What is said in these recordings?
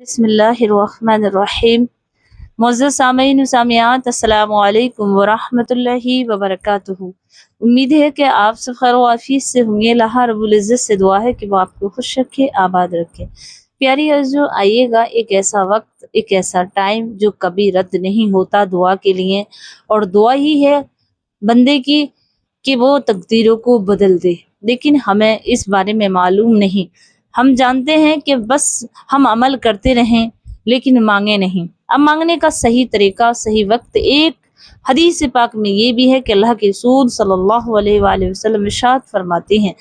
बिस्मिल्लाहिर्रहमानिर्रहीम। मुअज़्ज़ज़ सामीन व सामियात, अस्सलामु अलैकुम व रहमतुल्लाहि व बरकातुहू। उम्मीद है कि आप सब खैर व आफियत से होंगे। अल्लाह रब्बुल इज़्ज़त से दुआ है कि वो आपको खुश रखे, आबाद रखे। प्यारी अर्ज़ो, आइएगा एक ऐसा वक्त, एक ऐसा टाइम जो कभी रद्द नहीं होता दुआ के लिए, और दुआ ही है बंदे की कि वो तकदीरों को बदल दे। लेकिन हमें इस बारे में मालूम नहीं। हम जानते हैं कि बस हम अमल करते रहें लेकिन मांगे नहीं। अब मांगने का सही तरीका, सही वक्त, एक हदीस पाक में ये भी है कि अल्लाह के रसूल सल्लल्लाहु अलैहि वसल्लम इरशाद फरमाते हैं,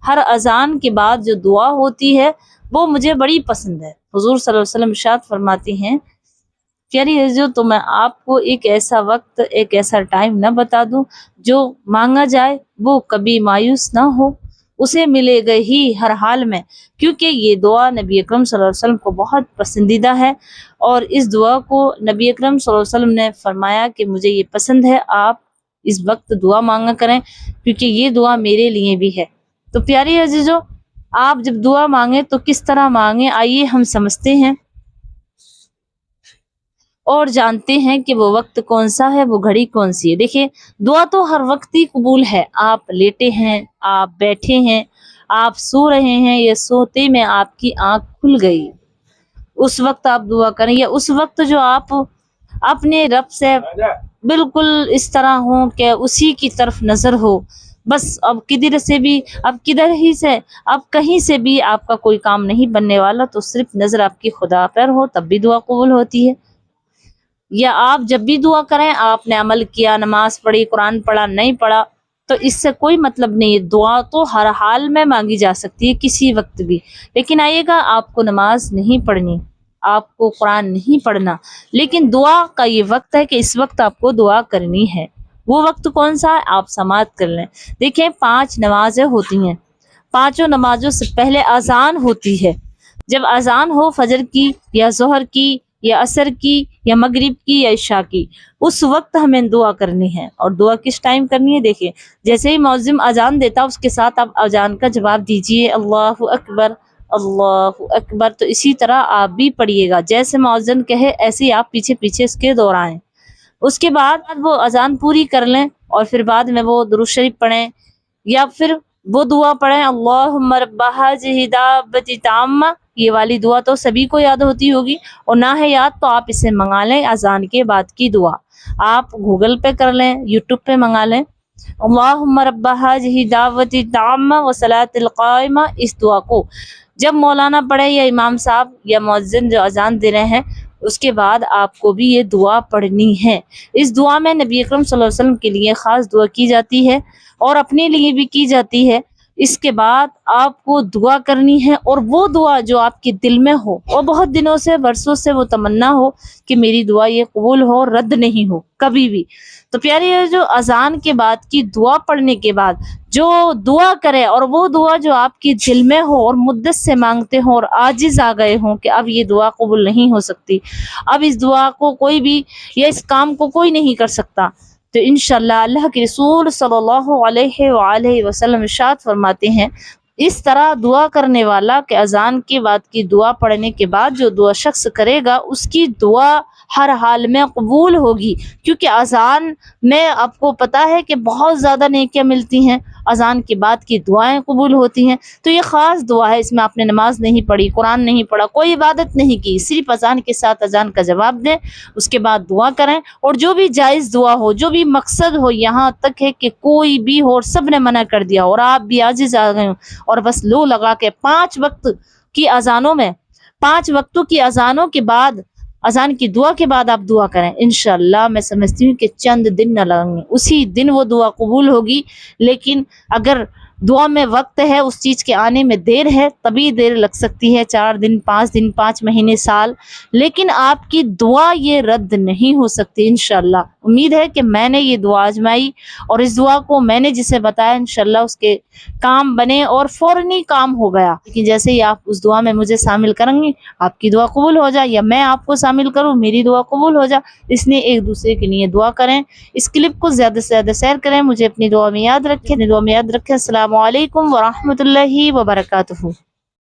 हर अजान के बाद जो दुआ होती है वो मुझे बड़ी पसंद है। हुजूर सल्लल्लाहु अलैहि वसल्लम इरशाद फरमाते हैं, प्यारी अज़ीज़ों, तो मैं आपको एक ऐसा वक्त, एक ऐसा टाइम न बता दूं जो मांगा जाए वो कभी मायूस ना हो, उसे मिलेगा ही हर हाल में, क्योंकि ये दुआ नबी अकरम सल्लल्लाहु अलैहि वसल्लम को बहुत पसंदीदा है। और इस दुआ को नबी अकरम सल्लल्लाहु अलैहि वसल्लम ने फरमाया कि मुझे ये पसंद है, आप इस वक्त दुआ मांगा करें क्योंकि ये दुआ मेरे लिए भी है। तो प्यारी अज़ीज़ों, आप जब दुआ मांगे तो किस तरह मांगे, आइए हम समझते हैं और जानते हैं कि वो वक्त कौन सा है, वो घड़ी कौन सी है। देखिए, दुआ तो हर वक्त ही कबूल है। आप लेटे हैं, आप बैठे हैं, आप सो रहे हैं, या सोते में आपकी आंख खुल गई, उस वक्त आप दुआ करें। या उस वक्त जो आप अपने रब से बिल्कुल इस तरह हो कि उसी की तरफ नजर हो, बस अब किधर से भी, अब किधर ही से, अब कहीं से भी आपका कोई काम नहीं बनने वाला, तो सिर्फ नजर आपकी खुदा पर हो, तब भी दुआ कबूल होती है। या आप जब भी दुआ करें, आपने अमल किया, नमाज पढ़ी, कुरान पढ़ा, नहीं पढ़ा, तो इससे कोई मतलब नहीं है। दुआ तो हर हाल में मांगी जा सकती है, किसी वक्त भी। लेकिन आइएगा, आपको नमाज नहीं पढ़नी, आपको कुरान नहीं पढ़ना, लेकिन दुआ का ये वक्त है कि इस वक्त आपको दुआ करनी है। वो वक्त कौन सा है, आप समाअत कर लें। देखें, 5 नमाजें होती हैं, पांचों नमाजों से पहले अजान होती है। जब अजान हो फजर की या जोहर की या असर की या मगरिब की या इशा की, उस वक्त हमें दुआ करनी है। और दुआ किस टाइम करनी है, देखिए, जैसे ही मौज़िम अजान देता, उसके साथ आप अजान का जवाब दीजिए, अल्लाहु अकबर, अल्लाहु अकबर। तो इसी तरह आप भी पढ़िएगा, जैसे मौज़िन कहे ऐसे ही आप पीछे पीछे इसके दोहराएं। उसके बाद वो अजान पूरी कर लें और फिर बाद में वो दुरूद शरीफ पढ़ें, या फिर वो दुआ पढ़ें, अल्लाहुम्मा रब्बा हाज़िहि दाब्बति ताम्मा। ये वाली दुआ तो सभी को याद होती होगी, और ना है याद तो आप इसे मंगा लें। अजान के बाद की दुआ आप गूगल पे कर लें, यूट्यूब पे मंगा लें, अल्लाहुम्मा रब्बा हाज़िहि दावति ताम्मा व सलातिल क़ाइमा। इस दुआ को जब मौलाना पढ़े या इमाम साहब या मुअज्जिन जो अजान दे रहे हैं, उसके बाद आपको भी ये दुआ पढ़नी है। इस दुआ में नबी अकरम सल्लल्लाहु अलैहि वसल्लम के लिए ख़ास दुआ की जाती है और अपने लिए भी की जाती है। इसके बाद आपको दुआ करनी है, और वो दुआ जो आपके दिल में हो और बहुत दिनों से, बरसों से वो तमन्ना हो कि मेरी दुआ ये कबूल हो, रद्द नहीं हो कभी भी। तो प्यारी है, जो अजान के बाद की दुआ पढ़ने के बाद जो दुआ करे, और वो दुआ जो आपके दिल में हो और मुद्दत से मांगते हो और आजिज आ गए हों कि अब ये दुआ कबूल नहीं हो सकती, अब इस दुआ को कोई भी या इस काम को कोई नहीं कर सकता, तो इंशाअल्लाह अल्लाह के रसूल सल्लल्लाहु अलैहि वसल्लम इरशाद फरमाते हैं, इस तरह दुआ करने वाला के अजान के बाद की दुआ पढ़ने के बाद जो दुआ शख्स करेगा, उसकी दुआ हर हाल में कबूल होगी। क्योंकि अजान में आपको पता है कि बहुत ज़्यादा नेकियां मिलती हैं, अजान के बाद की दुआएं कबूल होती हैं। तो ये ख़ास दुआ है, इसमें आपने नमाज नहीं पढ़ी, कुरान नहीं पढ़ा, कोई इबादत नहीं की, सिर्फ अजान के साथ अजान का जवाब दें, उसके बाद दुआ करें। और जो भी जायज़ दुआ हो, जो भी मकसद हो, यहाँ तक है कि कोई भी हो और सब ने मना कर दिया और आप भी आजिज़ आ गए हो, और बस लो लगा के 5 वक्त की अजानों में, 5 वक्तों की अजानों के बाद, अजान की दुआ के बाद आप दुआ करें। इंशाअल्लाह मैं समझती हूँ कि चंद दिन न लगेंगे, उसी दिन वो दुआ कबूल होगी। लेकिन अगर दुआ में वक्त है, उस चीज़ के आने में देर है, तभी देर लग सकती है, 4 दिन, 5 दिन, 5 महीने, साल, लेकिन आपकी दुआ ये रद्द नहीं हो सकती इंशाअल्लाह। उम्मीद है कि मैंने ये दुआ आजमाई और इस दुआ को मैंने जिसे बताया, इंशाअल्लाह उसके काम बने और फौरनी काम हो गया। लेकिन जैसे ही आप उस दुआ में मुझे शामिल करेंगे, आपकी दुआ कबूल हो जाए, या मैं आपको शामिल करूँ, मेरी दुआ कबूल हो जाए। इसलिए एक दूसरे के लिए दुआ करें। इस क्लिप को ज़्यादा से ज़्यादा शेयर करें, मुझे अपनी दुआ में याद रखें, अस्सलामु अलैकुम व रहमतुल्लाहि व बरकातुहू।